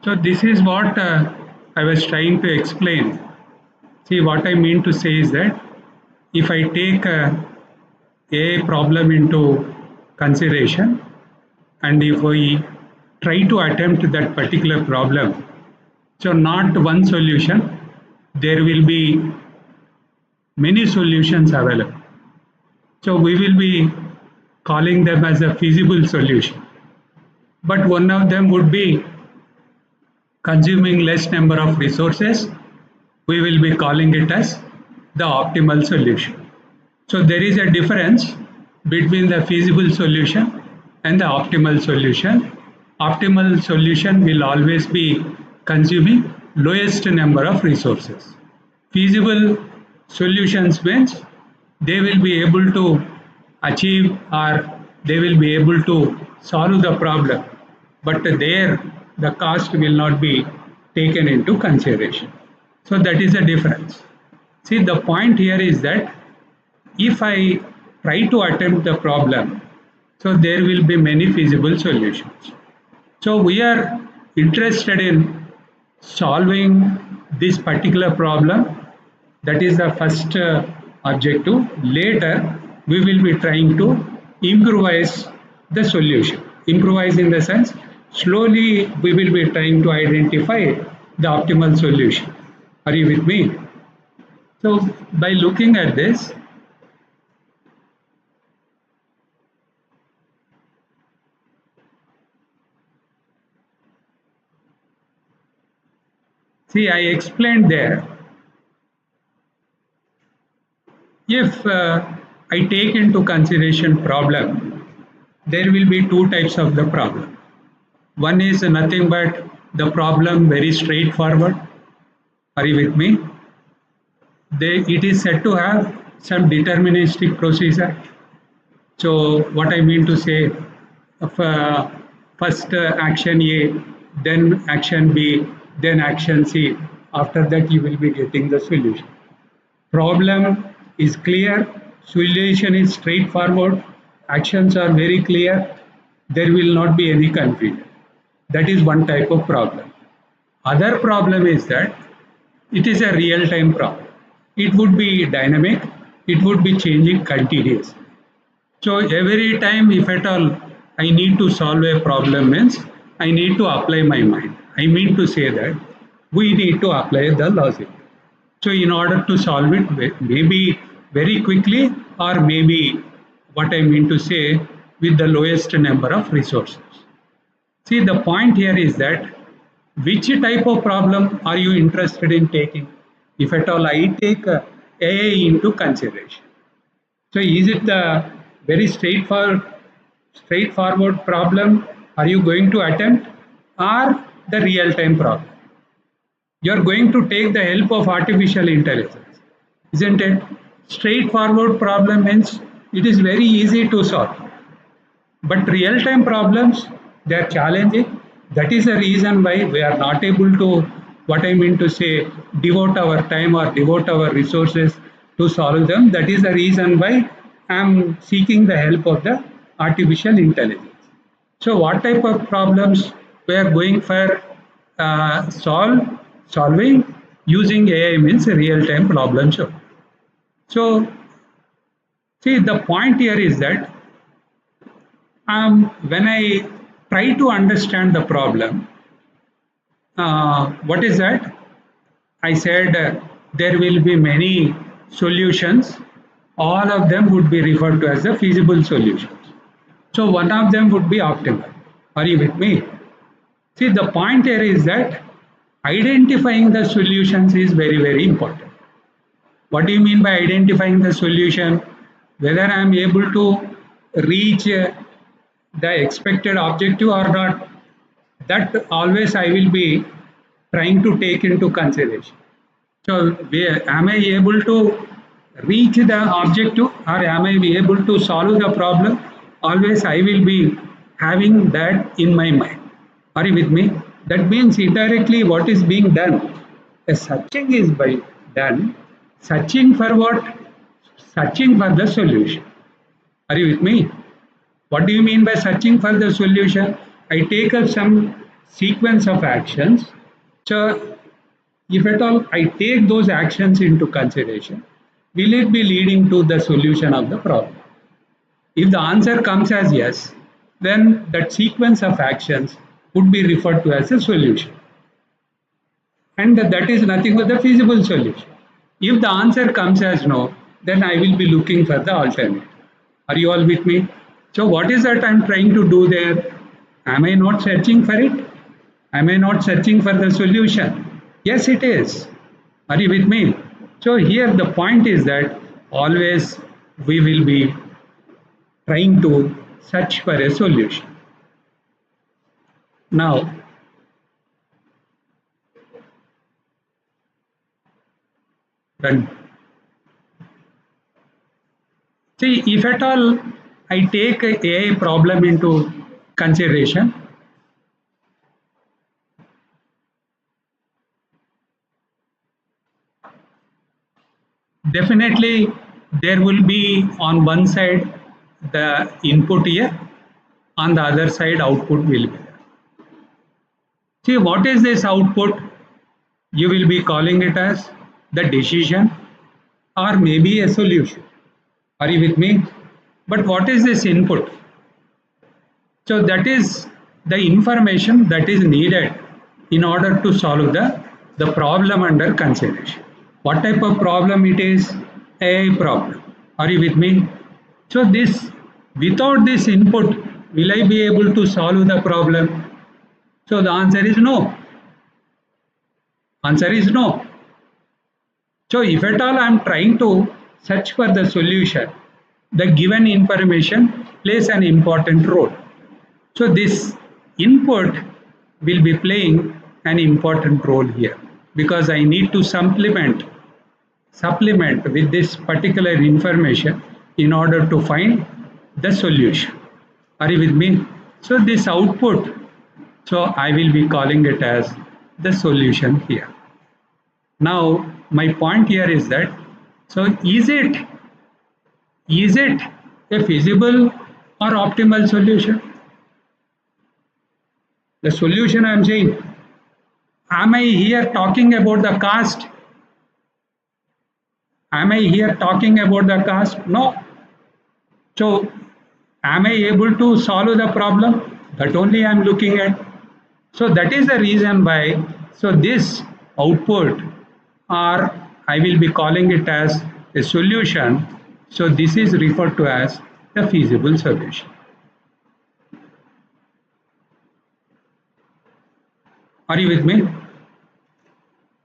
So this is what I was trying to explain. See, what I mean to say is that if I take a problem into consideration and if we try to attempt that particular problem, so not one solution, there will be many solutions available. So we will be calling them as a feasible solution. But one of them would be consuming less number of resources. We will be calling it as the optimal solution. So there is a difference between the feasible solution and the optimal solution. Optimal solution will always be consuming lowest number of resources. Feasible solutions means they will be able to achieve or they will be able to solve the problem, but there the cost will not be taken into consideration. So that is the difference. See, the point here is that if I try to attempt the problem, so there will be many feasible solutions. So we are interested in solving this particular problem. That is the first objective. Later, we will be trying to improvise the solution. Improvise in the sense, slowly we will be trying to identify the optimal solution. Are you with me? So by looking at this, see, I explained there, if I take into consideration problem, there will be two types of the problem. One is nothing but the problem very straightforward. Are you with me? It is said to have some deterministic procedure. So what I mean to say, first action A, then action B, then action C. After that, you will be getting the solution. Problem is clear, solution is straightforward, actions are very clear, there will not be any confusion. That is one type of problem. Other problem is that it is a real-time problem. It would be dynamic, it would be changing continuously. So every time, if at all I need to solve a problem means I need to apply my mind. I mean to say that we need to apply the logic. So in order to solve it, maybe very quickly or maybe what I mean to say with the lowest number of resources. See, the point here is that which type of problem are you interested in taking? If at all I take AI into consideration. So is it the very straightforward problem are you going to attempt or the real-time problem? You are going to take the help of artificial intelligence, isn't it? Straightforward problem means it is very easy to solve. But real-time problems, they are challenging. That is the reason why we are not able to, what I mean to say, devote our time or devote our resources to solve them. That is the reason why I am seeking the help of the artificial intelligence. So what type of problems we are going for solving using AI means real-time problem solving. So see, the point here is that when I try to understand the problem, what is that? I said there will be many solutions. All of them would be referred to as the feasible solutions. So one of them would be optimal. Are you with me? See, the point here is that identifying the solutions is very, very important. What do you mean by identifying the solution? Whether I am able to reach the expected objective or not, that always I will be trying to take into consideration. So am I able to reach the objective or am I able to solve the problem? Always I will be having that in my mind. Are you with me? That means indirectly what is being done? A searching is done. Searching for what? Searching for the solution. Are you with me? What do you mean by searching for the solution? I take up some sequence of actions. So if at all I take those actions into consideration, will it be leading to the solution of the problem? If the answer comes as yes, then that sequence of actions would be referred to as a solution. And that is nothing but the feasible solution. If the answer comes as no, then I will be looking for the alternative. Are you all with me? So what is that I'm trying to do there? Am I not searching for it? Am I not searching for the solution? Yes, it is. Are you with me? So here the point is that always we will be trying to search for a solution. Now, run. See, if at all I take a AI problem into consideration, definitely there will be on one side the input here, on the other side output will be there. See, what is this output? You will be calling it as the decision or maybe a solution. Are you with me? But what is this input? So that is the information that is needed in order to solve the problem under consideration. What type of problem it is? A problem. Are you with me? So this, without this input, will I be able to solve the problem? So the answer is no. Answer is no. So if at all I am trying to search for the solution, the given information plays an important role. So this input will be playing an important role here because I need to supplement with this particular information in order to find the solution. Are you with me? So this output, so I will be calling it as the solution here. Now my point here is that, so is it a feasible or optimal solution? The solution I am saying, am I here talking about the cost? Am I here talking about the cost? No. So am I able to solve the problem? That only I am looking at. So that is the reason why, so this output, or I will be calling it as a solution. So this is referred to as the feasible solution. Are you with me?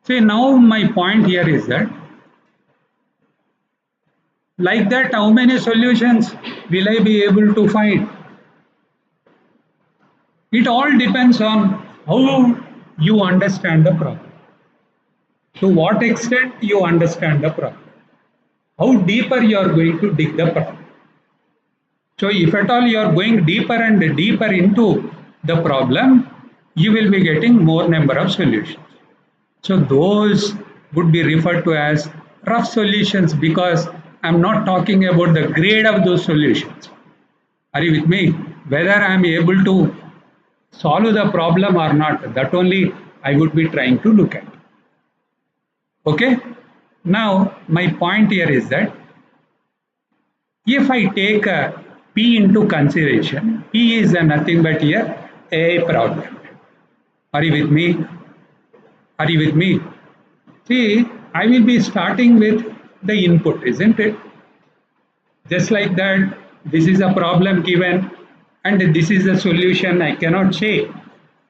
See, now my point here is that, like that, how many solutions will I be able to find? It all depends on how you understand the problem. To what extent you understand the problem. How deeper you are going to dig the problem. So if at all you are going deeper and deeper into the problem, you will be getting more number of solutions. So those would be referred to as rough solutions because I'm not talking about the grade of those solutions. Are you with me? Whether I'm able to solve the problem or not, that only I would be trying to look at. Okay? Now, my point here is that if I take a P into consideration, P is nothing but here a problem. Are you with me? Are you with me? See, I will be starting with the input, isn't it? Just like that, this is a problem given and this is the solution I cannot say.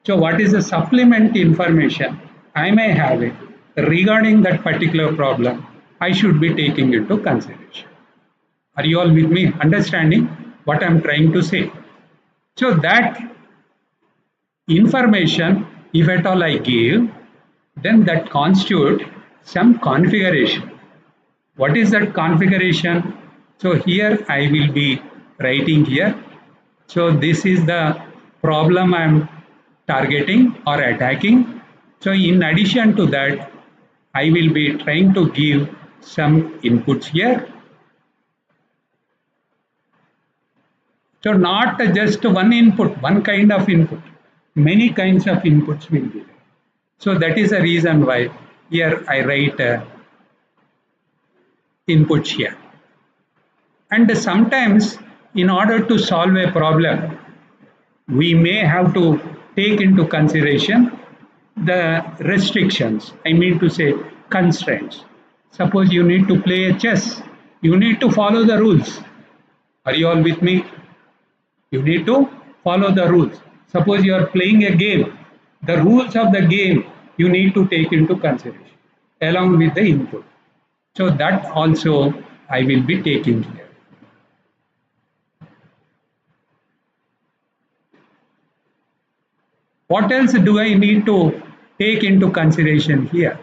So what is the supplement information I may have it regarding that particular problem I should be taking into consideration. Are you all with me? Understanding what I am trying to say? So that information, if at all I give, then that constitute some configuration. What is that configuration? So here I will be writing here. So this is the problem I am targeting or attacking. So in addition to that, I will be trying to give some inputs here. So not just one input, one kind of input. Many kinds of inputs will be there. So that is the reason why here I write inputs here. And sometimes in order to solve a problem, we may have to take into consideration the restrictions, I mean to say constraints. Suppose you need to play a chess, you need to follow the rules. Are you all with me? You need to follow the rules. Suppose you are playing a game, the rules of the game you need to take into consideration along with the input. So that also I will be taking here. What else do I need to take into consideration here?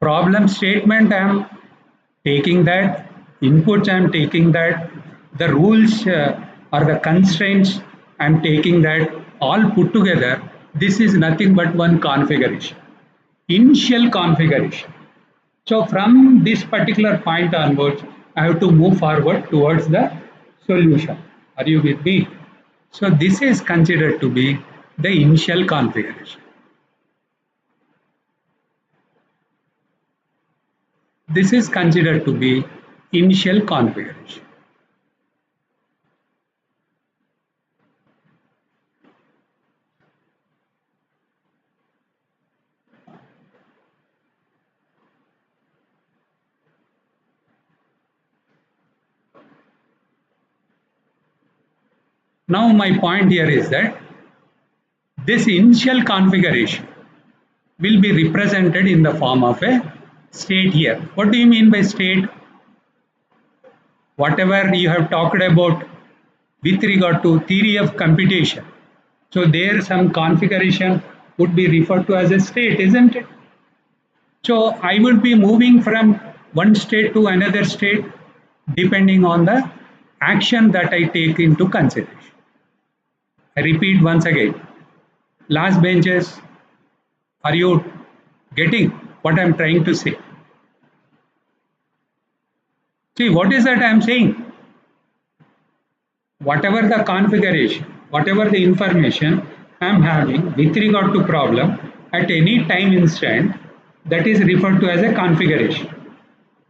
Problem statement I am taking that, inputs I am taking that, the rules or the constraints I am taking that, all put together. This is nothing but one configuration, initial configuration. So from this particular point onwards, I have to move forward towards the solution. Are you with me? So this is considered to be the initial configuration. This is considered to be initial configuration. Now my point here is that this initial configuration will be represented in the form of a state here. What do you mean by state? Whatever you have talked about with regard to theory of computation. So there some configuration would be referred to as a state, isn't it? So I would be moving from one state to another state depending on the action that I take into consideration. I repeat once again, last benches, are you getting what I am trying to say? See, what is that I am saying? Whatever the configuration, whatever the information I am having with regard to problem at any time instant, that is referred to as a configuration.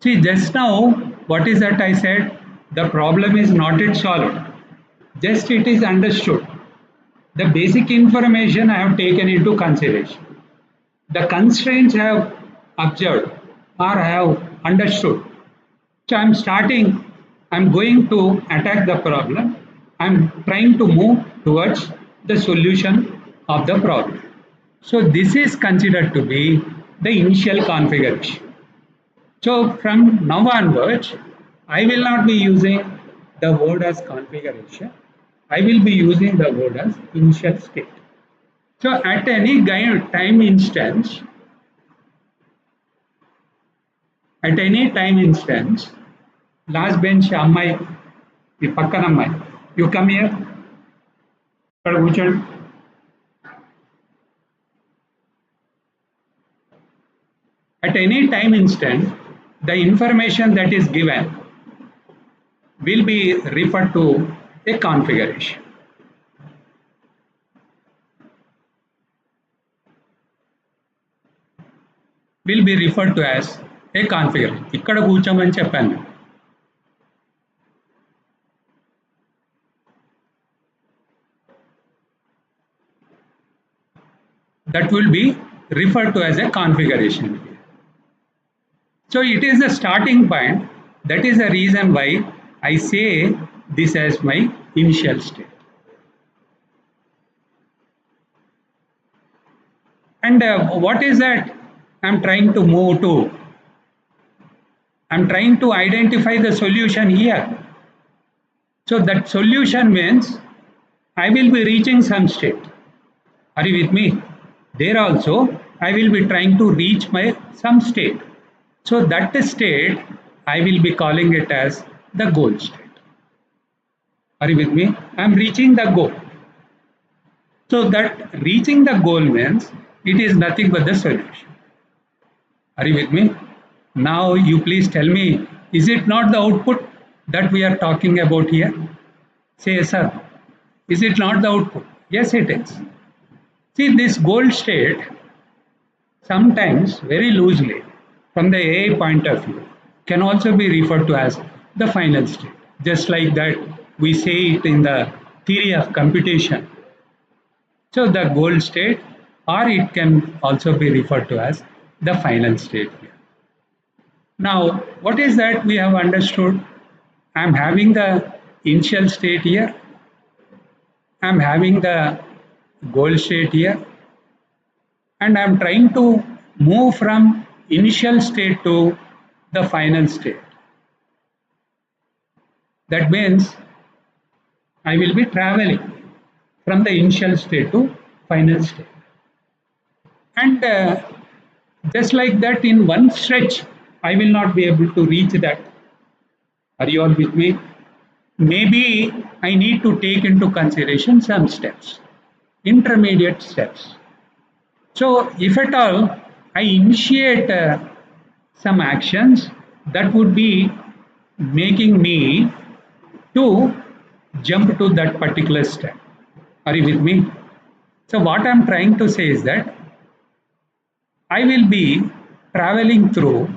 See, just now, what is that I said? The problem is not yet solved, just it is understood. The basic information I have taken into consideration. The constraints I have observed or I have understood. So I'm starting, I'm going to attack the problem. I'm trying to move towards the solution of the problem. So this is considered to be the initial configuration. So from now onwards, I will not be using the word as configuration. I will be using the word as initial state. So at any time instance, last bench అమ్మాయి ఈ పక్కన అమ్మాయి, you come here, ఇక్కడ కూర్చోండి. At any time instant, the information that is given will be referred to a configuration. Will be referred to as a configuration. ఇక్కడ కూర్చోమని చెప్పాను. That will be referred to as a configuration. So it is the starting point. That is the reason why I say this as my initial state. And what is that I'm trying to move to? I'm trying to identify the solution here. So that solution means I will be reaching some state. Are you with me? There also I will be trying to reach my some state. So that state I will be calling it as the goal state. Are you with me? I am reaching the goal. So that reaching the goal means it is nothing but the solution. Are you with me? Now you please tell me, is it not the output that we are talking about here? Say yes, sir. Is it not the output? Yes, it is. See, this goal state sometimes very loosely from the AI point of view can also be referred to as the final state. Just like that, we say it in the theory of computation. So the goal state, or it can also be referred to as the final state here. Now, what is that we have understood? I'm having the initial state here, I'm having the goal state here, and I'm trying to move from initial state to the final state. That means I will be traveling from the initial state to final state. And just like that, in one stretch, I will not be able to reach that. Are you all with me? Maybe I need to take into consideration some steps, intermediate steps. So, if at all I initiate some actions that would be making me to jump to that particular step. Are you with me? So, what I'm trying to say is that I will be traveling through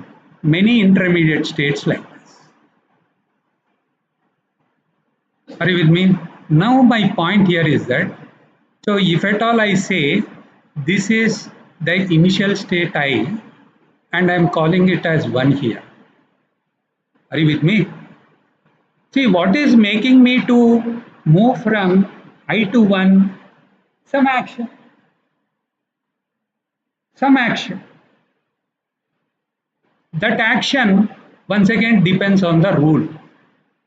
many intermediate states like this. Are you with me? Now, my point here is that so if at all I say this is the initial state I and I'm calling it as 1 here. Are you with me? See, what is making me to move from I to 1? Some action. Some action. That action once again depends on the rule.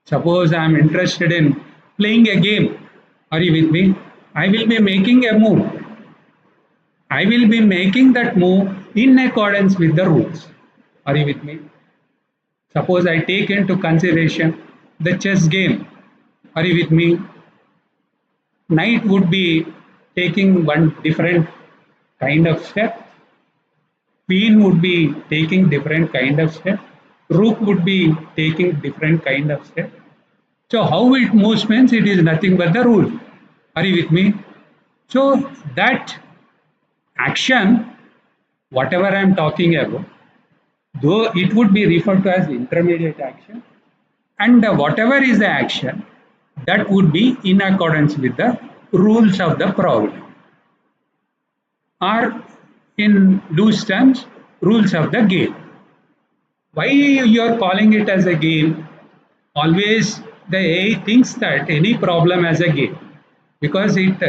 Suppose I am interested in playing a game. Are you with me? I will be making a move. I will be making that move in accordance with the rules. Are you with me? Suppose I take into consideration the chess game. Are you with me? Knight would be taking one different kind of step. Queen would be taking different kind of step. Rook would be taking different kind of step. So how it moves means it is nothing but the rule. Are you with me? So that action, whatever I am talking about, though it would be referred to as intermediate action, and whatever is the action, that would be in accordance with the rules of the problem, or in loose terms, rules of the game. Why you are calling it as a game? Always the AI thinks that any problem as a game because it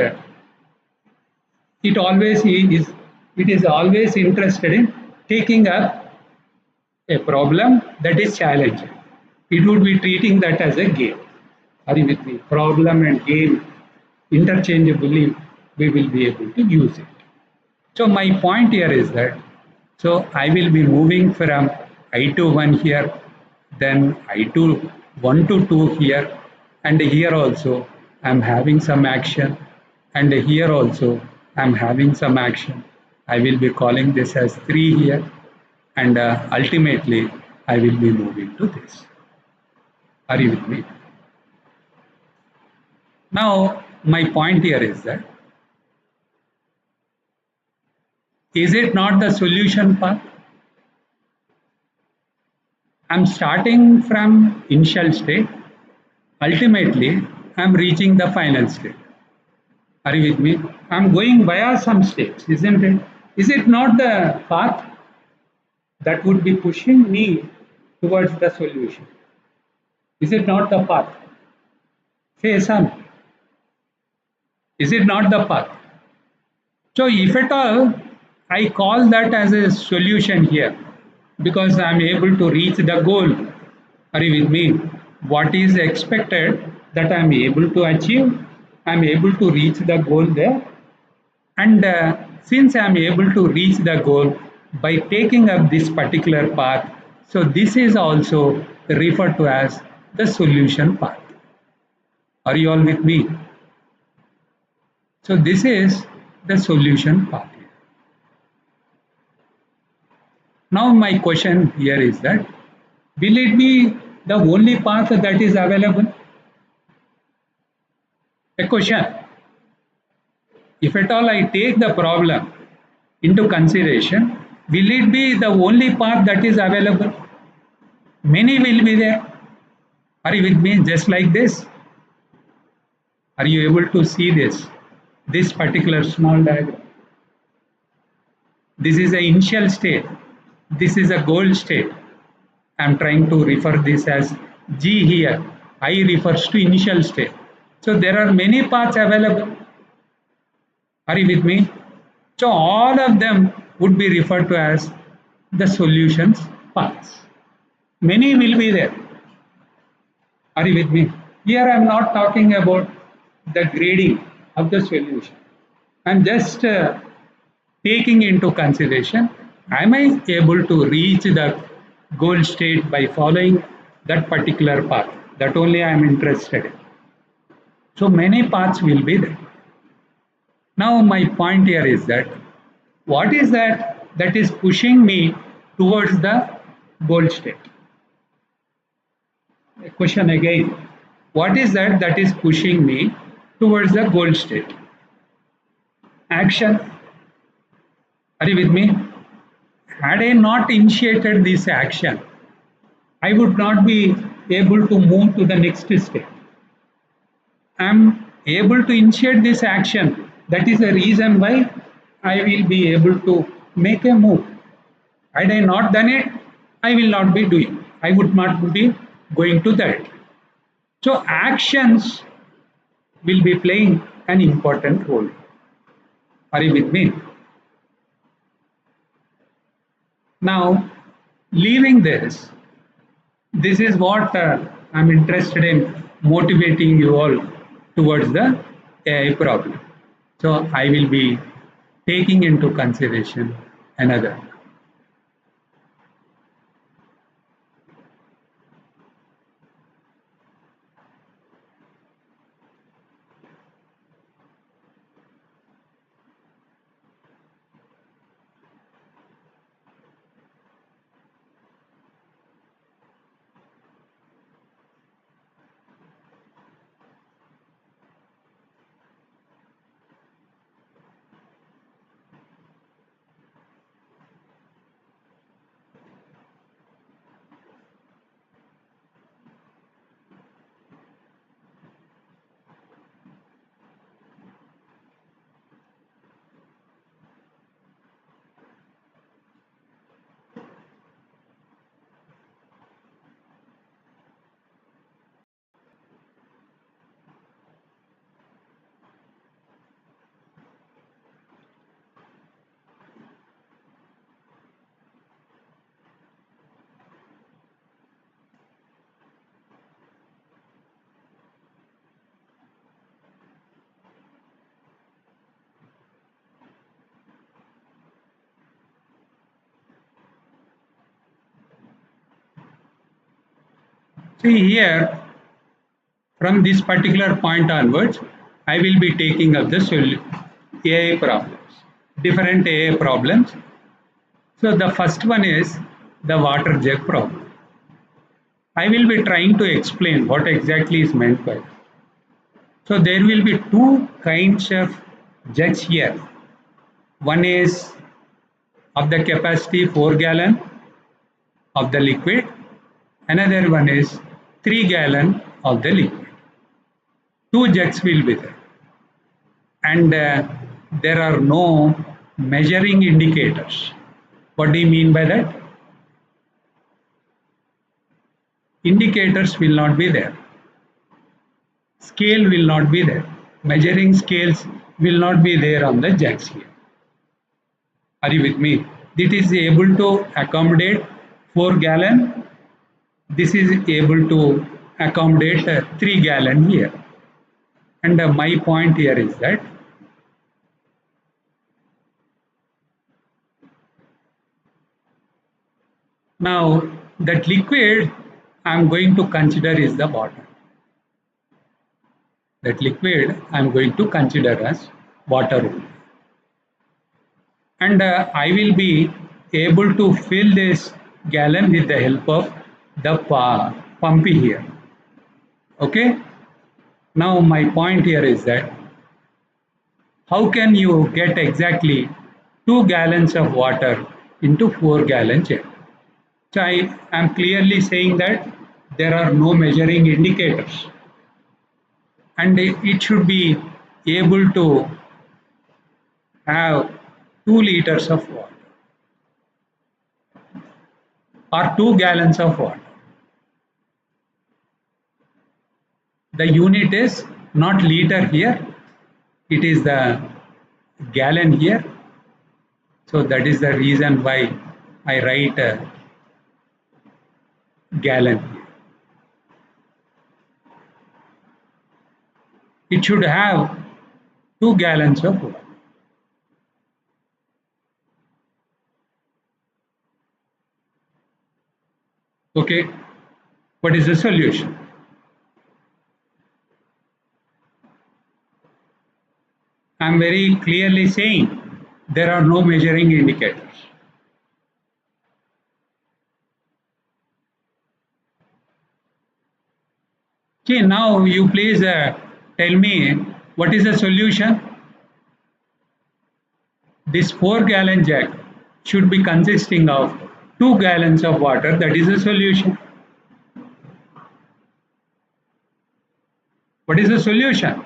always is it is always interested in taking up a problem that is challenging. It would be treating that as a game. Are you with me? Problem and game interchangeably we will be able to use it. So my point here is that so I will be moving from I to 1 here, then I to 1 to 2 here, and here also I am having some action, and here also I am having some action. I will be calling this as 3 here, and ultimately I will be moving to this. Are you with me? Now, my point here is that is it not the solution path? I'm starting from initial state. Ultimately, I'm reaching the final state. Are you with me? I'm going via some states, isn't it? Is it not the path that would be pushing me towards the solution? Is it not the path? Say some. Is it not the path? So if at all I call that as a solution here because I am able to reach the goal. Are you with me? What is expected that I am able to achieve? I am able to reach the goal there. And since I am able to reach the goal by taking up this particular path, so this is also referred to as the solution path. Are you all with me? So this is the solution path. Now my question here is that will it be the only path that is available? A question. If at all I take the problem into consideration, will it be the only path that is available? Many will be there. Are you with me? Just like this. Are you able to see this? This particular small diagram. This is the initial state. This is a goal state. I am trying to refer this as G here. I refers to initial state. So there are many paths available. Are you with me? So all of them would be referred to as the solutions paths. Many will be there. Are you with me? Here I am not talking about the grading of the solution. I am just taking into consideration, am I able to reach the goal state by following that particular path? That only I am interested in. So many paths will be there. Now my point here is that what is that is pushing me towards the goal state? A question again. What is that is pushing me towards the goal state? Action. Are you with me? Had I not initiated this action, I would not be able to move to the next step. I am able to initiate this action. That is the reason why I will be able to make a move. Had I not done it, I will not be doing. I would not be going to that. So actions will be playing an important role. Are you with me? Now, leaving this is what I'm interested in motivating you all towards the AI problem. So I will be taking into consideration another. See here, from this particular point onwards, I will be taking up the AI problems, different AI problems. So the first one is the water jug problem. I will be trying to explain what exactly is meant by it. So there will be two kinds of jugs here. One is of the capacity 4 gallon of the liquid. Another one is 3 gallon of the liquid. Two jugs will be there. And there are no measuring indicators. What do you mean by that? Indicators will not be there. Scale will not be there. Measuring scales will not be there on the jugs here. Are you with me? This is able to accommodate 4 gallon. This is able to accommodate 3 gallon here. And my point here is that now that liquid I am going to consider is the water. That liquid I am going to consider as water only. And I will be able to fill this gallon with the help of the pump here. Okay. Now my point here is that How can you get exactly 2 gallons of water into 4-gallon jug? So I am clearly saying that there are no measuring indicators and it should be able to have 2 liters of water or 2 gallons of water. The unit is not liter here, it is the gallon here. So that is the reason why I write a gallon here. It should have 2 gallons of water. Okay, what is the solution? I am very clearly saying there are no measuring indicators. Okay, now you please tell me what is the solution? This 4-gallon jug should be consisting of 2 gallons of water. That is the solution. What is the solution?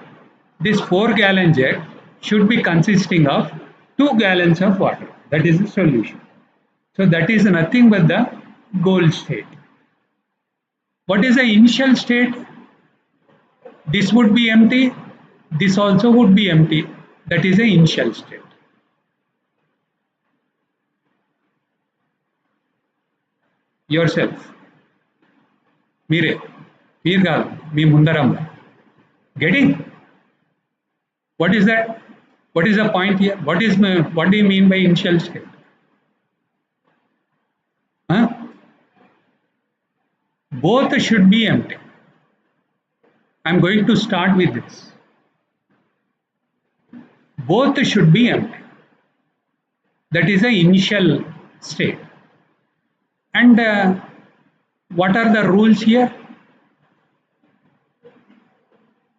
This 4-gallon jug should be consisting of 2 gallons of water. That is the solution. So that is nothing but the goal state. What is the initial state? This would be empty. This also would be empty. That is the initial state. Yourself. Mire. Meer kaadu. Me mundaram. Getting? What is that? What is the point here? What do you mean by initial state? Huh? Both should be empty. I'm going to start with this. Both should be empty. That is the initial state. And what are the rules here?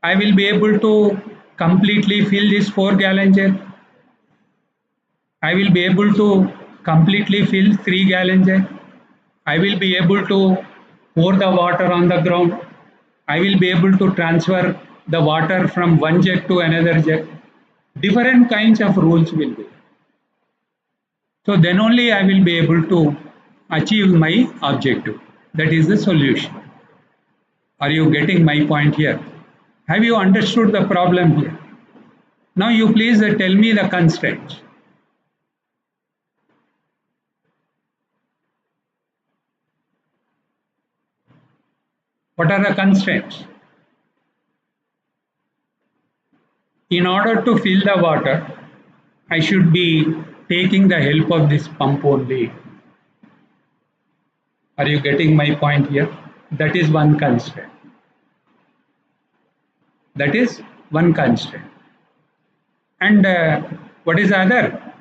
I will be able to completely fill this 4-gallon jug. I will be able to completely fill 3-gallon jug. I will be able to pour the water on the ground. I will be able to transfer the water from one jug to another jug. Different kinds of rules will be. So then only I will be able to achieve my objective. That is the solution. Are you getting my point here? Have you understood the problem here? Now you please tell me the constraints. What are the constraints? In order to fill the water, I should be taking the help of this pump only. Are you getting my point here? That is one constraint. That is one constraint. And what is the other?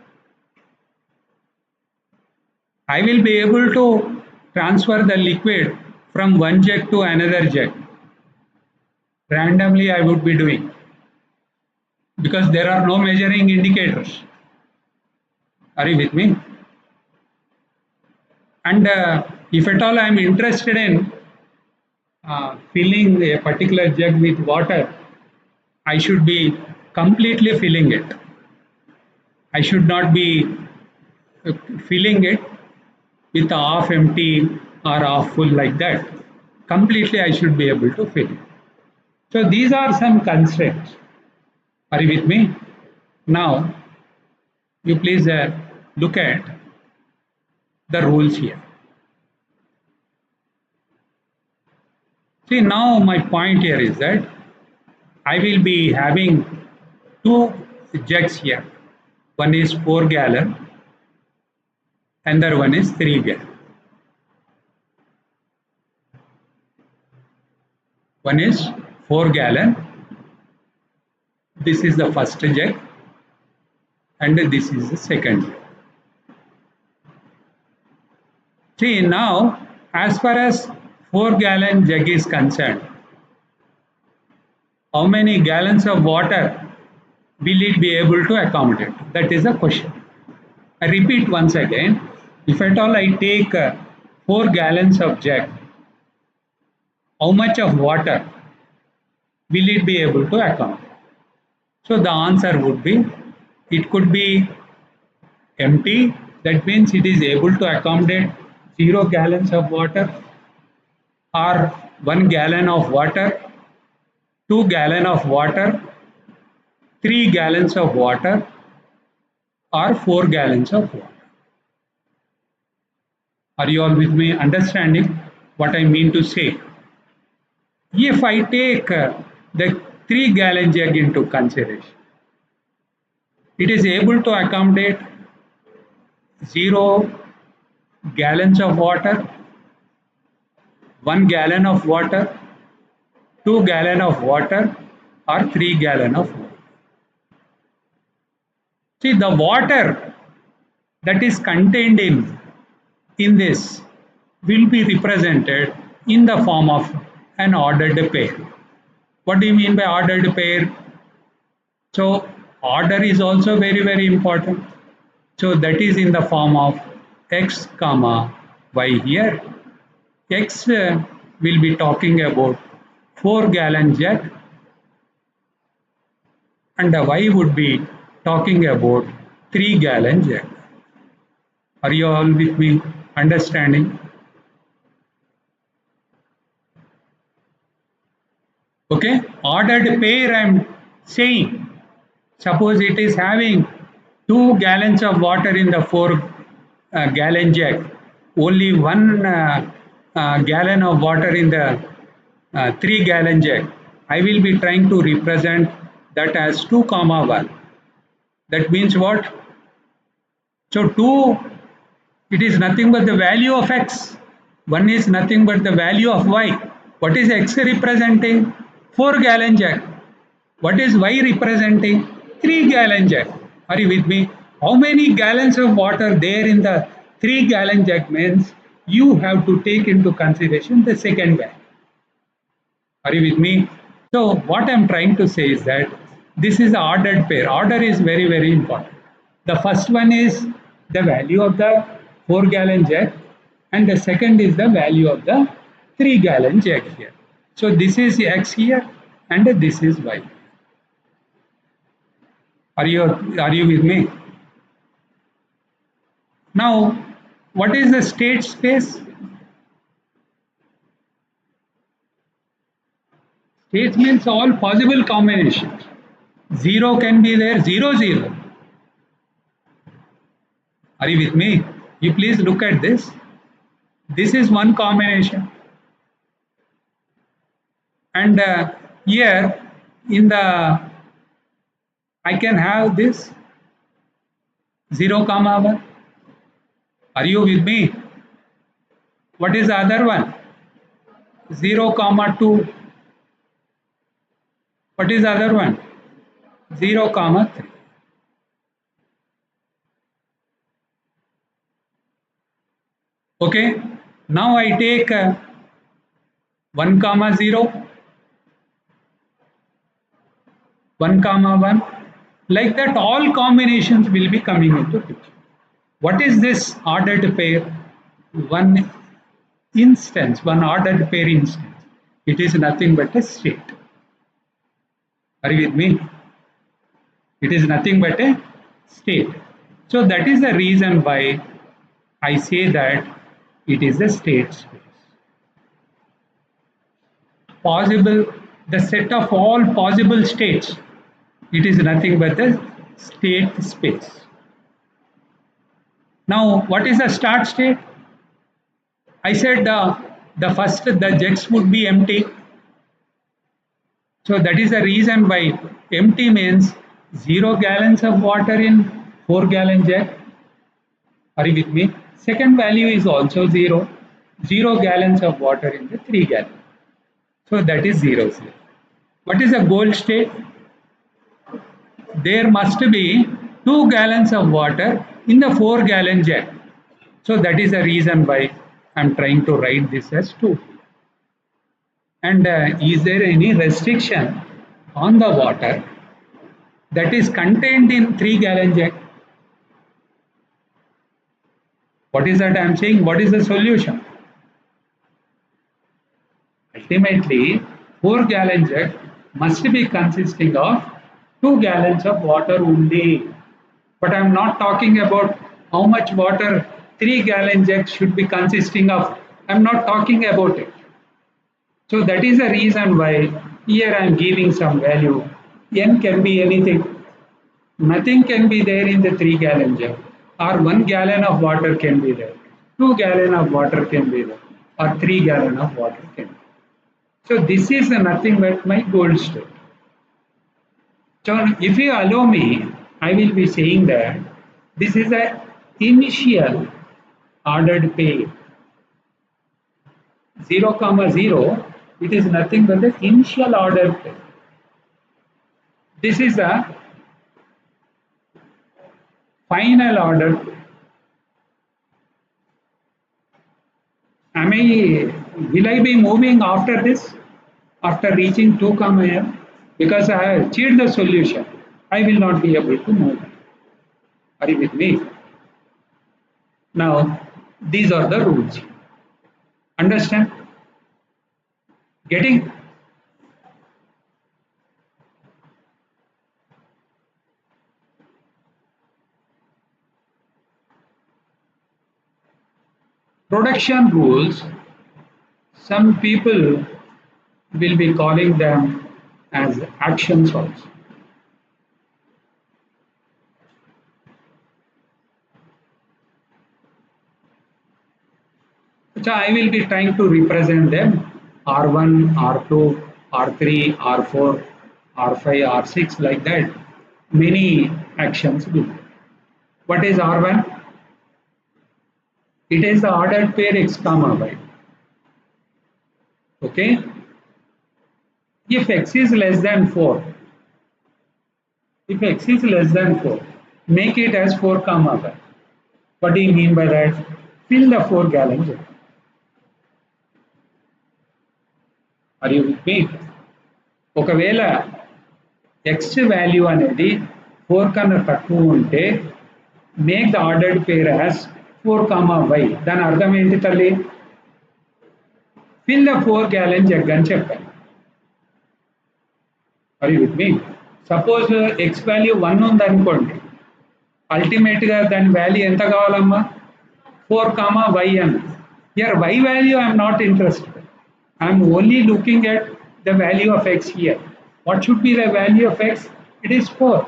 I will be able to transfer the liquid from one jug to another jug. Randomly I would be doing, because there are no measuring indicators. Are you with me? And if at all I am interested in filling a particular jug with water, I should be completely filling it. I should not be filling it with half empty or half full like that. Completely I should be able to fill it. So these are some constraints. Are you with me? Now you please look at the rules here. See, now my point here is that I will be having 2 jugs here. One is 4-gallon, another one is 3-gallon. One is 4-gallon. This is the first jug, and this is the second jug. See, now as far as 4-gallon jug is concerned, how many gallons of water will it be able to accommodate? That is the question. I repeat once again, if at all I take 4 gallons of jug, how much of water will it be able to accommodate? So the answer would be, it could be empty, that means it is able to accommodate 0 gallons of water, or 1 gallon of water, 2 gallon of water, 3 gallons of water, or 4 gallons of water. Are you all with me understanding what I mean to say? If I take the 3-gallon jug into consideration, it is able to accommodate 0 gallons of water, 1 gallon of water, 2 gallon of water, or 3 gallon of water. See, the water that is contained in this will be represented in the form of an ordered pair. What do you mean by ordered pair? So order is also very important. So that is in the form of x comma y here. X will be talking about 4-gallon jug, and the y would be talking about 3-gallon jug. Are you all with me understanding? Okay, ordered pair I am saying. Suppose it is having 2 gallons of water in the 4-gallon jug, only 1 gallon of water in the 3-gallon jug. I will be trying to represent that as 2 comma 1. That means what? So 2, it is nothing but the value of x. 1 is nothing but the value of y. What is x representing? 4-gallon jug. What is y representing? 3-gallon jug. Are you with me? How many gallons of water there in the 3-gallon jug means you have to take into consideration the second value. Are you with me? So what I am trying to say is that this is the ordered pair. Order is very important. The first one is the value of the 4-gallon jug, and the second is the value of the 3-gallon jug here. So this is x here and this is y. Are you with me? Now, what is the state space? States means all possible combinations. 0 can be there, 0, 0. Are you with me? You please look at this. This is one combination. And here in the, I can have this 0 comma 1. Are you with me? What is the other one? 0 comma 2. What is the other one? 0 comma 3. Okay, now I take 1 comma 0, 1 comma 1. Like that, all combinations will be coming into picture. What is this ordered pair? One instance, one ordered pair instance. It is nothing but a state. Are you with me? It is nothing but a state. So that is the reason why I say that it is a state space. Possible, the set of all possible states, it is nothing but a state space. Now, what is the start state? I said the first, the jugs would be empty. So that is the reason why empty means 0 gallons of water in 4-gallon jug. Are you with me? Second value is also 0. 0 gallons of water in the 3-gallon. So that is 0, 0. What is the goal state? There must be 2 gallons of water in the 4-gallon jug. So that is the reason why I am trying to write this as 2. And is there any restriction on the water? that is contained in 3-gallon jug. What is that I am saying? What is the solution? Ultimately, 4-gallon jug must be consisting of 2 gallons of water only. But I am not talking about how much water 3-gallon jug should be consisting of. I am not talking about it. So that is the reason why here I am giving some value. N can be anything. Nothing can be there in the 3-gallon jug, or 1 gallon of water can be there, 2 gallon of water can be there, or 3 gallon of water can be. So this is nothing but my gold state. So if you allow me, I will be saying that this is a initial ordered pair. 0, comma 0, it is nothing but the initial order pair. This is a final order pair. Will I be moving after this? After reaching 2, comma m? Because I have achieved the solution, I will not be able to move. Are you with me? Now, these are the rules. Understand? Getting? Production rules, some people will be calling them as actions also. So I will be trying to represent them R1, R2, R3, R4, R5, R6 like that. Many actions will be. What is R1? It is the ordered pair x comma y. Okay? If x is less than 4, if x is less than 4, make it as 4, comma y. What do you mean by that? Fill the 4-gallon jug. Are you with me? ఒకవేళ x value అనేది 4 కన్నా తక్కువ ఉంటే make the ordered pair as 4, comma y. దాని అర్థం ఏంటి తల్లి? Fill the 4-gallon jug అని చెప్పాను. Are you with me? Suppose x value 1 ఉందనుకోండి, అల్టిమేట్గా దాని వాల్యూ ఎంత కావాలమ్మా? 4, comma y అని. Here y value I am not interested. I am only looking at the value of x here. What should be the value of x? It is 4.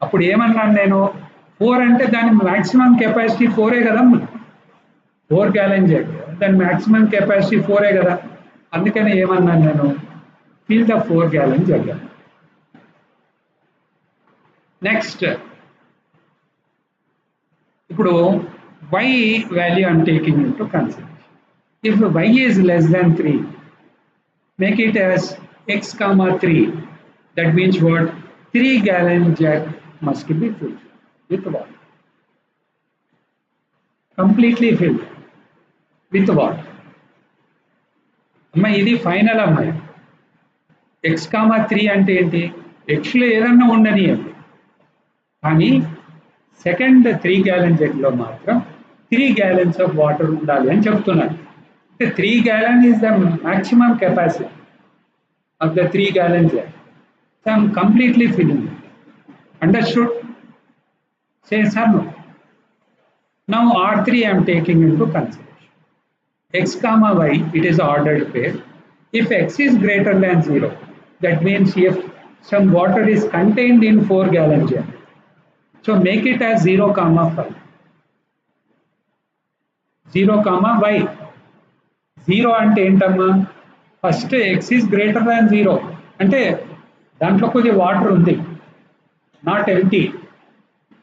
అప్పుడు ఏమన్నాను నేను? 4 అంటే దాని మాక్సిమం కెపాసిటీ 4 కదమ్మా. 4-gallon jug దాని maximum capacity 4 కదా. అందుకని ఏమన్నాను నేను? Fill the 4-gallon jug. Next, ఇప్పుడు y value I am taking into consideration. If y is less than 3, make it as x, comma 3. That means what? 3-gallon jug must be filled with water. Completely filled with water. అమ్మ ఇది final అమ్మాయి. x, comma 3 అంటే ఏంటి? xలో ఏదన్నా ఉండనియండి, కానీ second 3-gallon జగ్లో మాత్రం 3 gallons of water ఉండాలి అని చెప్తున్నాను. 3 gallon is the maximum capacity of the 3-gallon jug. So I am completely filling it. Understood? Say yes or no. Now R3 I am taking into consideration. X, comma y, it is ordered pair. If x is greater than 0, that means if some water is contained in 4-gallon jug, so make it as 0, comma 5. 0, comma y. 0 అంటే ఏంటమ్మా? First x is greater than 0 అంటే దాంట్లో కొద్దిగా water ఉంది, not empty,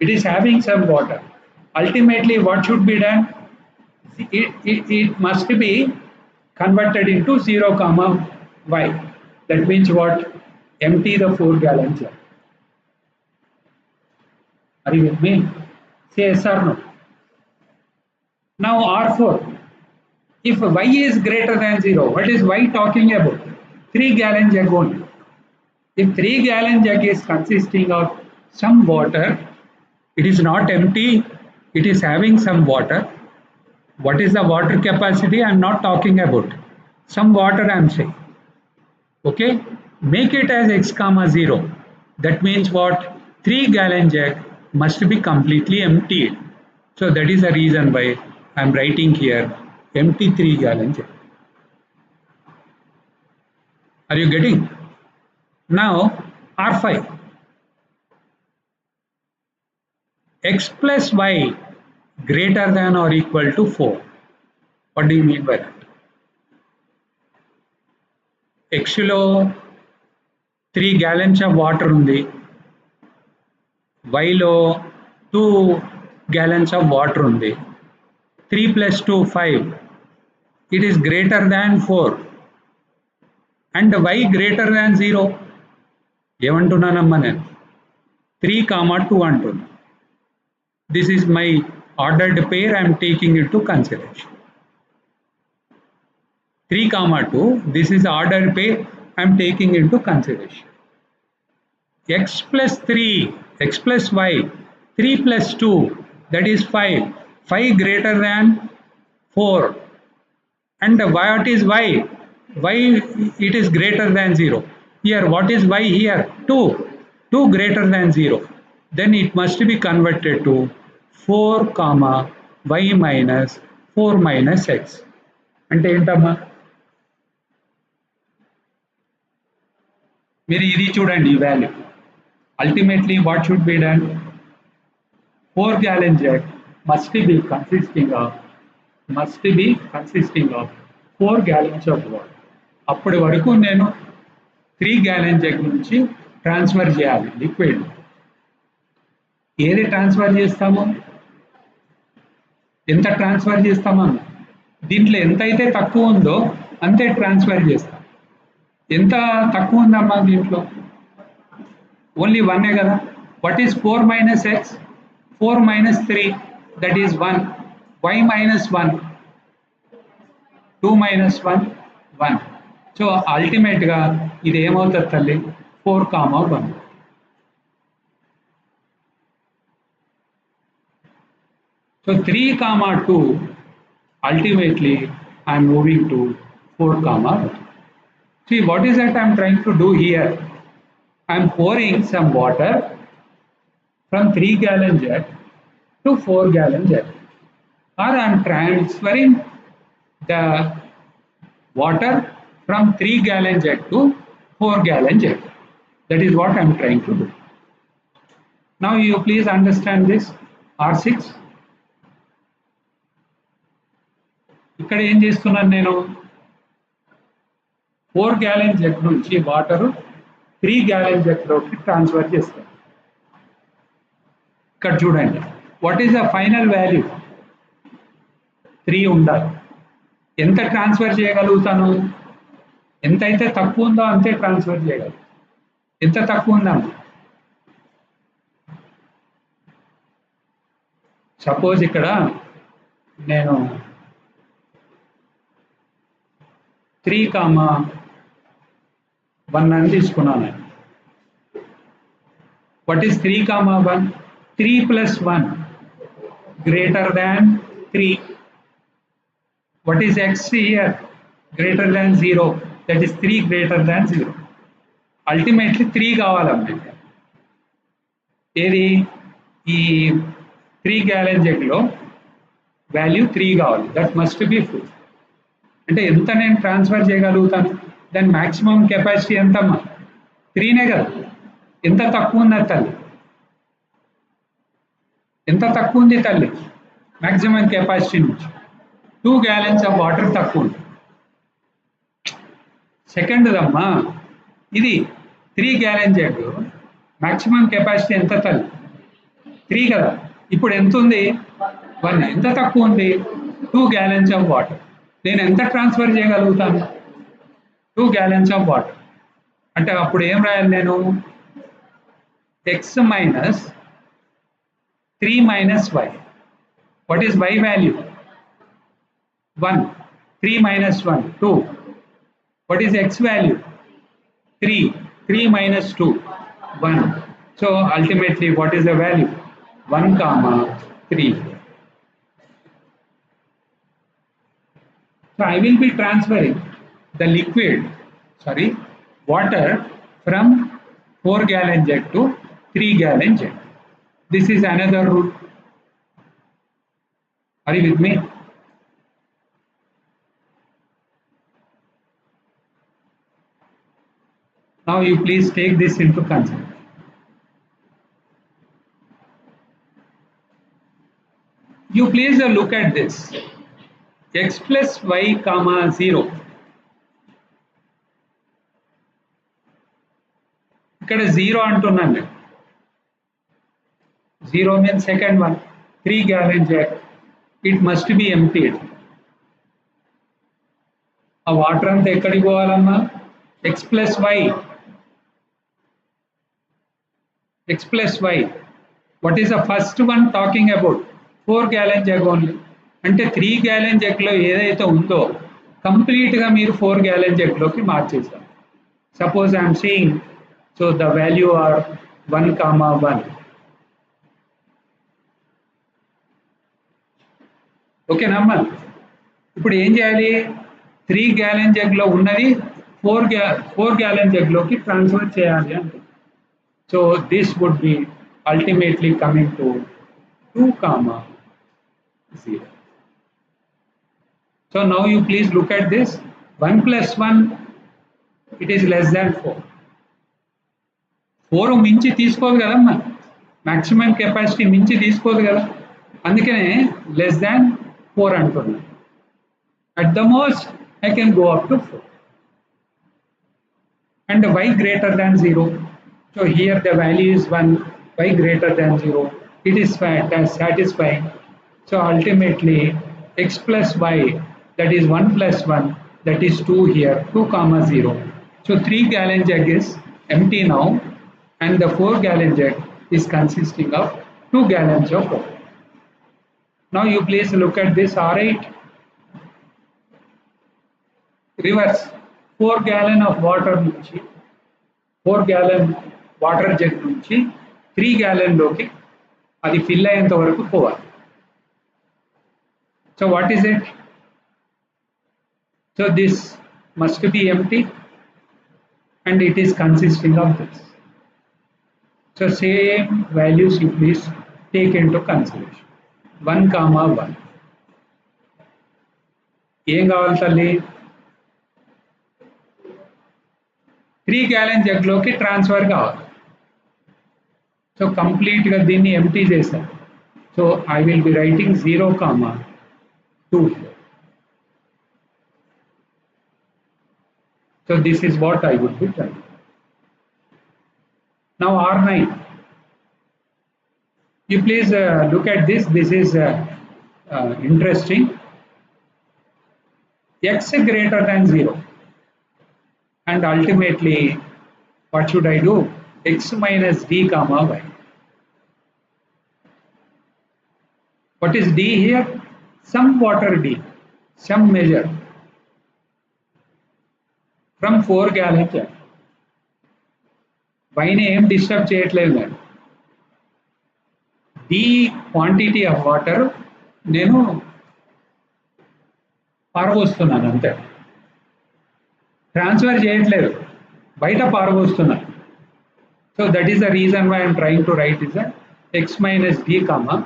it is having some water. Ultimately what should be done? it must be converted into 0, comma y. That means what? Empty the 4-gallon jug. Are you with me? Say yes or no. Now R4. If y is greater than 0, what is y talking about? 3-gallon jug only. If 3-gallon jug is consisting of some water, it is not empty, it is having some water. What is the water capacity? I am not talking about. Some water I am saying. Okay? Make it as x comma 0. That means what? 3-gallon jug must be completely emptied. So that is the reason why I am writing here empty 3-gallon jug. Are you getting? Now R5. X plus y greater than or equal to 4. What do you mean by that? X లో 3 gallons of water ఉంది. Y లో 2 gallons of water ఉంది. 3 plus 2 5. It is greater than 4. And y greater than 0. ఏమంటున్నానమ్మా నేను 3, 2 అంటున్నా. This is my ordered pair I am taking into consideration. 3, 2, this is ordered pair I am taking into consideration. X plus 3, x plus y, 3 plus 2, that is 5. 5 greater than 4. And what is y? Y, it is greater than 0. Here, what is y here? 2. 2 greater than 0. Then it must be converted to 4 comma y minus 4 minus x. అంటే ఏంటమ్మా మీరు ఇది చూడండి ఈ value. Ultimately what should be done? 4-gallon jug must be consisting of 4 gallons of water. అప్పటి వరకు నేను 3-gallon jug నుంచి ట్రాన్స్ఫర్ చేయాలి లిక్విడ్. ఏది ట్రాన్స్ఫర్ చేస్తాము? ఎంత ట్రాన్స్ఫర్ చేస్తామో దీంట్లో ఎంత అయితే తక్కువ ఉందో అంతే ట్రాన్స్ఫర్ చేస్తాం. ఎంత తక్కువ ఉందమ్మా దీంట్లో? ఓన్లీ 1 కదా. What is 4 minus x? 4 minus 3, that is 1. y minus 1, 2 minus 1, 1. So అల్టిమేట్గా ఇది ఏమవుతుంది తల్లి? 4, 1. So 3, 2, ultimately I am moving to 4, 1. See, what is that I am trying to do here? I am pouring some water from 3-gallon jug to 4-gallon jug, or I am transferring the water from 3-gallon jug to 4-gallon jug. That is what I am trying to do. Now you please understand this R6. ఇక్కడ ఏం చేస్తున్నాను నేను? 4-gallon jug నుంచి water 3-gallon jug లోకి transfer చేస్తాను. ఇక్కడ చూడండి, what is the final value? 3 ఉండాలి. ఎంత ట్రాన్స్ఫర్ చేయగలుగుతాను? ఎంతైతే తక్కువ ఉందో అంతే ట్రాన్స్ఫర్ చేయగలుగుతాను. ఎంత తక్కువ ఉందమ్మా? సపోజ్ ఇక్కడ నేను 3, 1 అని తీసుకున్నాను. What is 3, 1? 3 plus 1 greater than 3. What is x here? Greater than 0. That is 3 greater than 0. Ultimately 3 కావాలమ్మా. ఏది? ఈ 3-gallon jugలో వాల్యూ 3 కావాలి. That must be full. అంటే ఎంత నేను ట్రాన్స్ఫర్ చేయగలుగుతాను? దాని మ్యాక్సిమం కెపాసిటీ ఎంతమ్మా? 3నే కదా. ఎంత తక్కువ ఉంది తల్లి? ఎంత తక్కువ ఉంది తల్లి మ్యాక్సిమం కెపాసిటీ నుంచి? 2 gallons ఆఫ్ వాటర్ తక్కువ ఉంది. సెకండ్దమ్మా ఇది 3-gallon jug మ్యాక్సిమం కెపాసిటీ ఎంత తల్లి? 3 కదా. ఇప్పుడు ఎంత ఉంది? 1. ఎంత తక్కువ ఉంది? 2 gallons ఆఫ్ వాటర్. నేను ఎంత ట్రాన్స్ఫర్ చేయగలుగుతాను? 2 gallons ఆఫ్ వాటర్. అంటే అప్పుడు ఏం రాయాలి నేను? x minus 3 minus y. What is y value? 1. 3 minus 1, 2. What is x value? 3. 3 minus 2, 1. So ultimately what is the value? 1 comma 3. So I will be transferring the water from 4-gallon jug to 3-gallon jug. This is another route. Are you with me? Now you please take this into consideration. You please look at this. X plus y comma 0. ఇక్కడ 0 అంటున్నాను నేను. 0 means second one. 3-gallon jug. It must be emptied. ఆ water అంతా ఎక్కడికి పోవాలమ్మా? X plus y. X plus y. What is the first one talking about? 4-gallon jug only. అంటే 3-gallon jug లో ఏదైతే ఉందో కంప్లీట్ గా మీరు 4-gallon jug లోకి మార్చేసారు. Suppose I am saying, so the value are 1 comma 1. Okay నమ్మా? ఇప్పుడు ఏం చేయాలి? 3-gallon jug లో ఉన్నది 4-gallon jug లోకి ట్రాన్స్ఫర్ చేయాలి అంటే. So this would be ultimately coming to 2 comma 0. So now you please look at this. 1 plus 1, it is less than 4. 4 మించి తీసుకోదు కదమ్మా, మాక్సిమం కెపాసిటీ మించి తీసుకోదు కదా, అందుకనే లెస్ దాన్ 4 అంటున్నా. At the most I can go up to 4 and y greater than 0. So here the value is 1, y greater than 0. It is satisfying. So ultimately x plus y, that is 1 plus 1, that is 2 here, 2 comma 0. So 3-gallon jug is empty now, and the 4-gallon jug is consisting of 2 gallons of water. Now you please look at this, alright. Reverse, 4 gallon of water nunchi 4-gallon water jug నుంచి 3-gallon లోకి అది fill అయ్యేంత వరకు పోవాలి. So what is it? So this must be empty and it is consisting of this. So same values you please take into consideration. 1 comma 1. ఏం కావాలి తల్లి? 3-gallon jug లోకి ట్రాన్స్ఫర్ కావాలి. సో కంప్లీట్ గా దీన్ని ఎంప్టీ చేశాను. So I will be writing 0 comma 2 here. So this is what I would be trying. Now R9. You please look at this. This is interesting. X greater than 0. And ultimately, what should I do? X minus d comma y. What is d here? Some water d, some measure. From 4-gallon jug. Wine ఏం disturb చేయట్లేదు నేను. D quantity of water నేను పారబోస్తున్నాను అంతే, transfer చేయట్లేదు, బయట పారబోస్తున్నాను. So that is the reason why I'm trying to write is x minus d comma.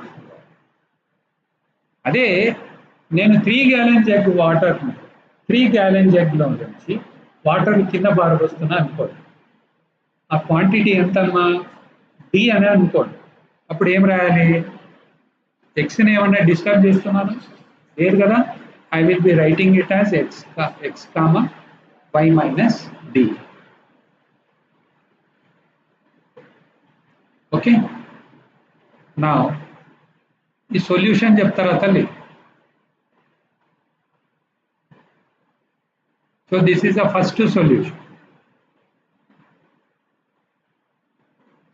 అదే నేను 3-gallon jug వాటర్ 3-gallon jugలో నుంచి వాటర్ కింద పారబోస్తున్నా అనుకోండి, ఆ క్వాంటిటీ ఎంత అమ్మా? డి అనే అనుకోండి. అప్పుడు ఏం రాయాలి? ఎక్స్ని ఏమన్నా డిస్టర్బ్ చేస్తున్నాను? లేదు కదా. I will be writing it as x comma y minus d. Okay, నా ఈ సొల్యూషన్ చెప్తారా తల్లి? So this is the first solution.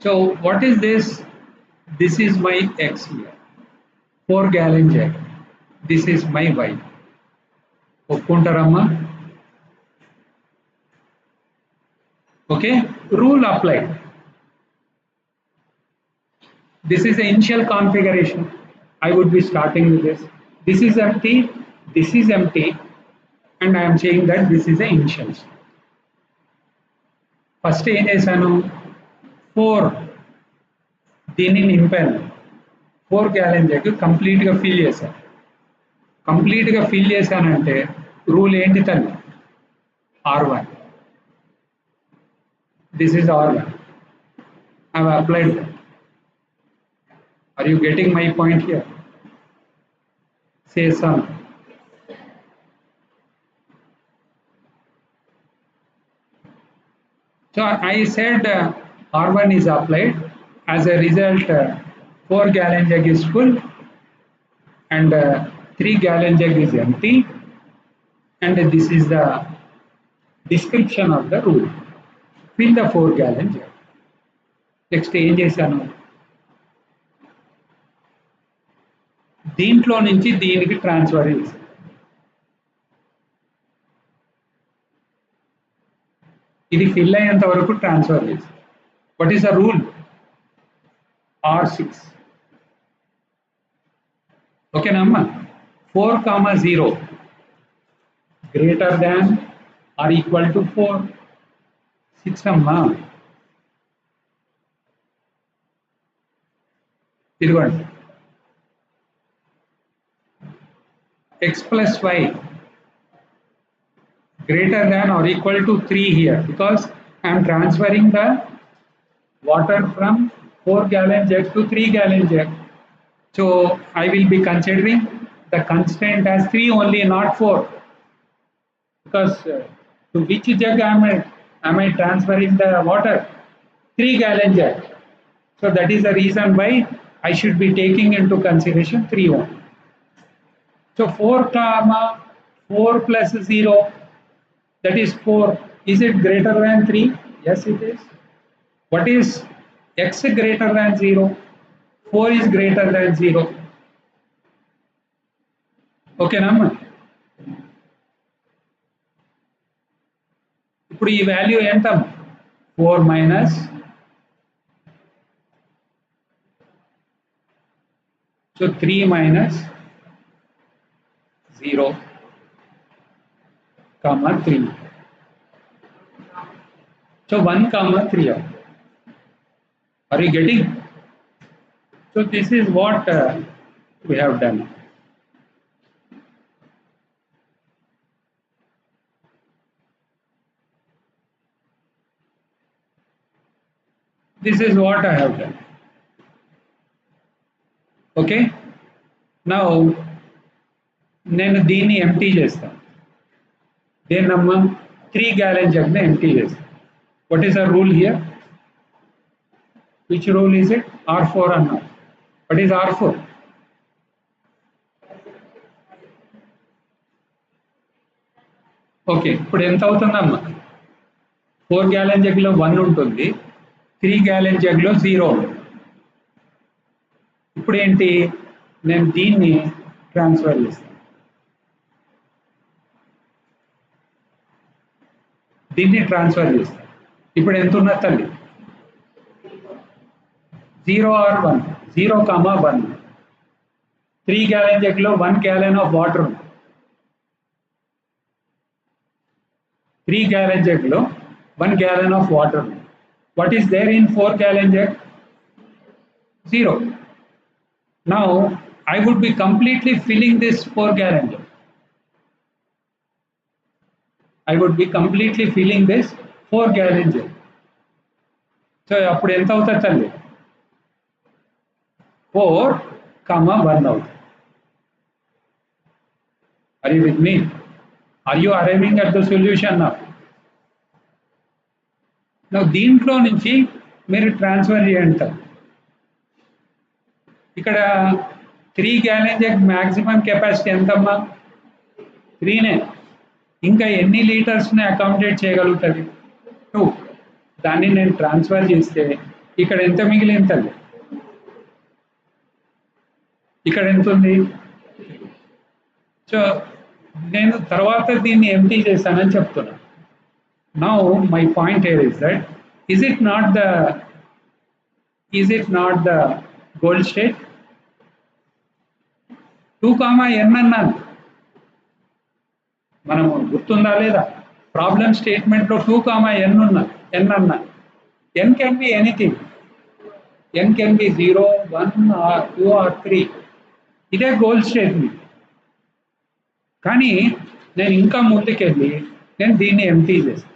So what is this? This is my x here, 4-gallon jug. This is my y. ఒప్పుకుంటారమ్మా? Okay. rule applied. This is the initial configuration. I would be starting with this. This is empty, this is empty, and I am saying that this is the initial. First ఏం చేశాను 4 దీన్ని నింపాను 4 gallon jug కంప్లీట్గా fill చేశాను కంప్లీట్గా fill చేశానంటే rule ఏంటి తల్లి R1. This is R1. I have applied that. Are you getting my point here? Say some. So I said R1 is applied. As a result, 4 gallon jug is full and 3 gallon jug is empty. And this is the description of the rule. Fill the 4 gallon jug. Next ఏం చేశాను దీంట్లో నుంచి దీనికి transfer చేశాను ఇది fill అయ్యేంత వరకు transfer చేశాను what is the rule R6 ఓకేనా అమ్మా 4, 0 greater than or equal to 4 6 అమ్మా ఇదిగోండి x plus y greater than or equal to 3 here because I am transferring the water from 4 gallon jug to 3 gallon jug. So I will be considering the constraint as 3 only, not 4. Because to which jug am I transferring the water? 3 gallon jug. So that is the reason why I should be taking into consideration 3 only. So 4 plus 0, that is 4. Is it greater than 3? Yes, it is. What is x greater than 0? 4 is greater than 0. Okay, Nama? ఇప్పుడు ఈ value ఎంత 4 minus so 3 minus 0, 3. So 1, 3. Are you getting? So this is what we have done. This is what I have done. Okay. Now నేను దీన్ని empty చేస్తాను దేన్నమ్మా 3 gallon జగ్ని empty చేస్తాను what is the rule here which rule is it R4 అన్నా what is R4 okay ఇప్పుడు ఎంత అవుతుందమ్మా 4 gallon జగ్లో 1 ఉంటుంది 3 gallon జగ్లో 0 ఉంటుంది ఇప్పుడు ఏంటి నేను దీన్ని ట్రాన్స్ఫర్ చేస్తాను దీన్ని ట్రాన్స్ఫర్ చేస్తాను ఇప్పుడు ఎంత ఉన్న తల్లి 0 or 1 0, 1 3 gallon జగ్లో 1 gallon of water 3 gallon జగ్లో 1 gallon of water what is there in 4 gallon jug 0. Now I would be completely filling this 4 gallon jug. I would be completely filling this 4 gallon jug. So appudu enta avutadi talli 4, 1 out. Are you with me? Are you arriving at the solution now? Now దీంట్లో నుంచి మీరు transfer చేయండి ఇక్కడ 3 gallon jug maximum capacity ఎంతమ్మా 3నే ఇంకా ఎన్ని లీటర్స్ని accommodate చేయగలుగుతుంది 2 దాన్ని నేను ట్రాన్స్ఫర్ చేస్తే ఇక్కడ ఎంత మిగిలింది తల్లి ఇక్కడ ఎంత ఉంది సో నేను తర్వాత దీన్ని ఎంటీ చేశానని చెప్తున్నా now my point here is that Is it not the goal state? 2, n అన్నాను. మనము గుర్తుందా లేదా? ప్రాబ్లం స్టేట్మెంట్ లో 2, n అన్నా. n can be anything. n can be 0, 1 or 2 or 3. ఇదే గోల్ స్టేట్మెంట్. కానీ నేను ఇంకా ముందుకెళ్ళి నేను దీన్ని ఎంటీ చేస్తాను.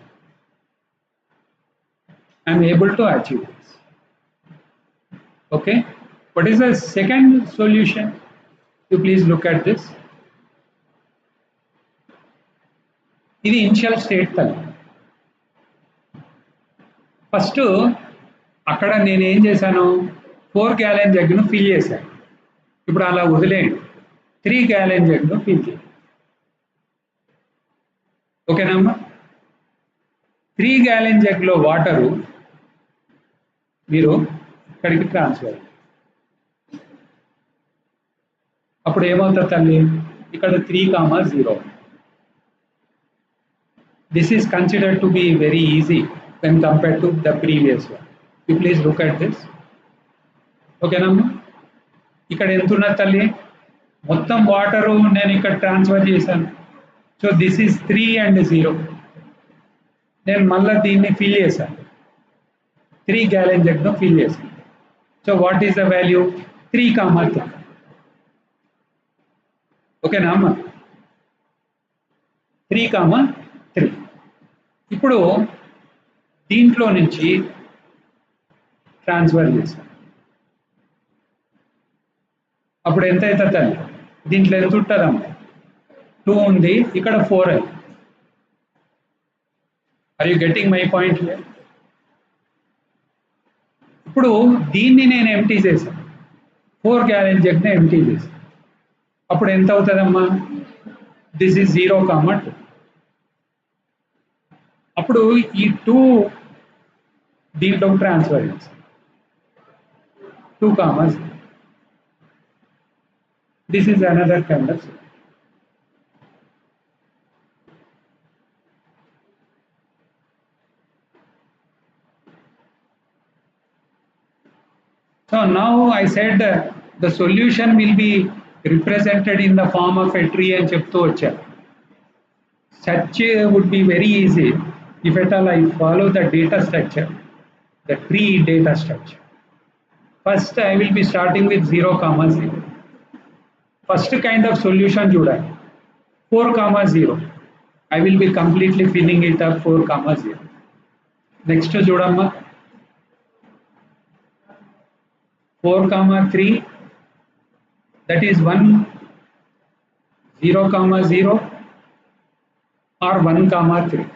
I'm able to achieve this. Okay, what is the second solution? You please look at this. ఇది ఇనిషియల్ స్టేట్ తల్లి. ఫస్ట్ అక్కడ నేను ఏం చేశాను, 4 గ్యాలన్ జగ్ను ఫిల్ చేశాను. ఇప్పుడు అలా వదిలేయండి, 3 గ్యాలన్ జగ్ను ఫిల్ చేయండి. ఓకేనా అమ్మా? 3 గ్యాలన్ జగ్లో వాటరు మీరు ఇక్కడికి ట్రాన్స్ఫర్. అప్పుడు ఏమవుతుంది తల్లి, ఇక్కడ 3, 0. This is considered to be very easy when compared to the previous one. You please look at this. ఓకేనా అమ్మా? ఇక్కడ ఎంత ఉన్నది తల్లి, మొత్తం వాటరు నేను ఇక్కడ ట్రాన్స్ఫర్ చేశాను. So this is 3 and 0. నేను మళ్ళీ దీన్ని ఫిల్ చేశాను, 3 గ్యాలన్ జగ్ను ఫిల్ చేశాను. So what is the value? 3, 3. ఓకేనా అమ్మ? 3, 3. ఇప్పుడు దీంట్లో నుంచి ట్రాన్స్ఫర్ చేశాను. అప్పుడు ఎంత అవుతుంది తల్లి? దీంట్లో ఎంత ఉంటుందమ్మా? 2 ఉంది, ఇక్కడ 4 అయింది. Are you getting my point here? ఇప్పుడు దీన్ని నేను ఎంటీ చేశాను, 4 గ్యాలన్ జగ్ని ఎంటీ చేశాను. అప్పుడు ఎంత అవుతుందమ్మా? This is 0, 2. అప్పుడు ఈ 2 దీంట్లో ట్రాన్స్ఫర్ చేస్తాం, 2, 0. This is another kind of. So now I said the solution will be represented in the form of a tree and చెప్తూ వచ్చారు. Such would be very easy if at all I follow the data structure, the tree data structure. First I will be starting with 0, 0. First kind of solution చూడాలి, 4, 0. I will be completely filling it up, 4, 0. Next చూడమ్మా, 4, 3. That is 1, 0, 0 or 1, 3.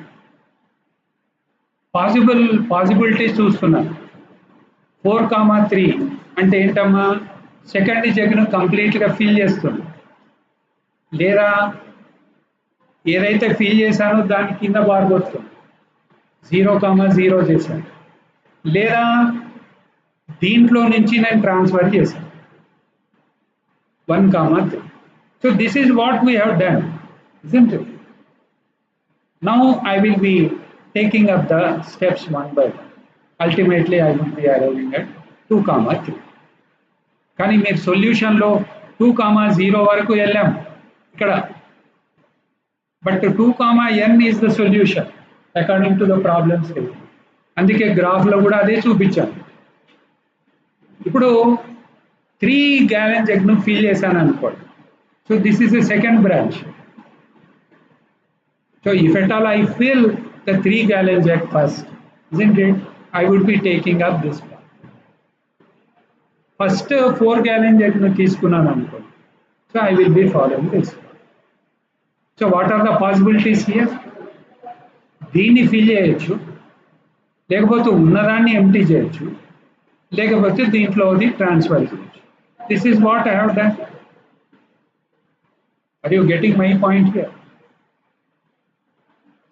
Possibilities చూస్తున్నాను. 4, 3 అంటే ఏంటమ్మా? Second జగ్ను కంప్లీట్గా fill చేస్తున్నా, లేదా ఏదైతే fill చేశానో దాని కింద బార్ కొడుతుంది, 0, 0 చేశాను, లేదా దీంట్లో నుంచి నేను ట్రాన్స్ఫర్ చేశాను, 1, 3. So this is what we have done, isn't it? Now I will be taking up the steps one by one. Ultimately I will be arriving at 2, 3. కానీ మీరు సొల్యూషన్లో 2, 0 వరకు వెళ్ళాం ఇక్కడ, but 2, n is the solution according to the problem statement. అందుకే గ్రాఫ్లో కూడా అదే చూపించాను. ఇప్పుడు 3 గ్యాలన్ జగ్ను ఫిల్ చేశాను అనుకోండి. So this is the second branch. So if at all I fill the 3 gallon jug first, isn't it? I would be taking up this part. First 4 gallon జగ్ను తీసుకున్నాను అనుకోండి. So I will be following this. So what are the possibilities here? దీన్ని fill చేయొచ్చు, లేకపోతే ఉన్నదాన్ని empty చేయొచ్చు, లేకపోతే దీంట్లోది ట్రాన్స్ఫర్ చేయొచ్చు. This is what I have done. Are you getting my point here?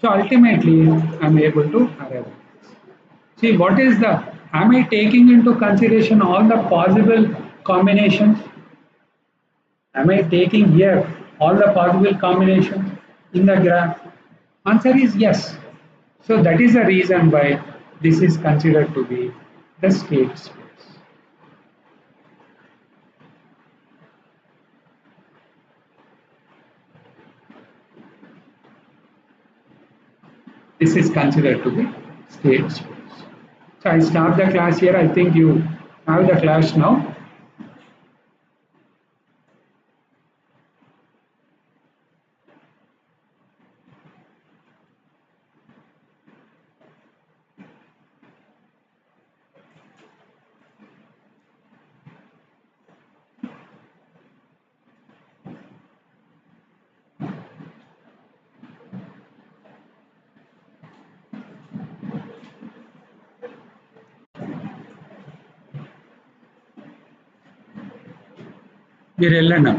So ultimately I'm able to arrive. See, what is the, am I taking into consideration all the possible combinations? Am I taking here all the possible combinations in the graph? Answer is yes. So that is the reason why This is considered to be the state space. This is considered to be state space. So I stop the class here. I think you have the class now. మీరు వెళ్ళండి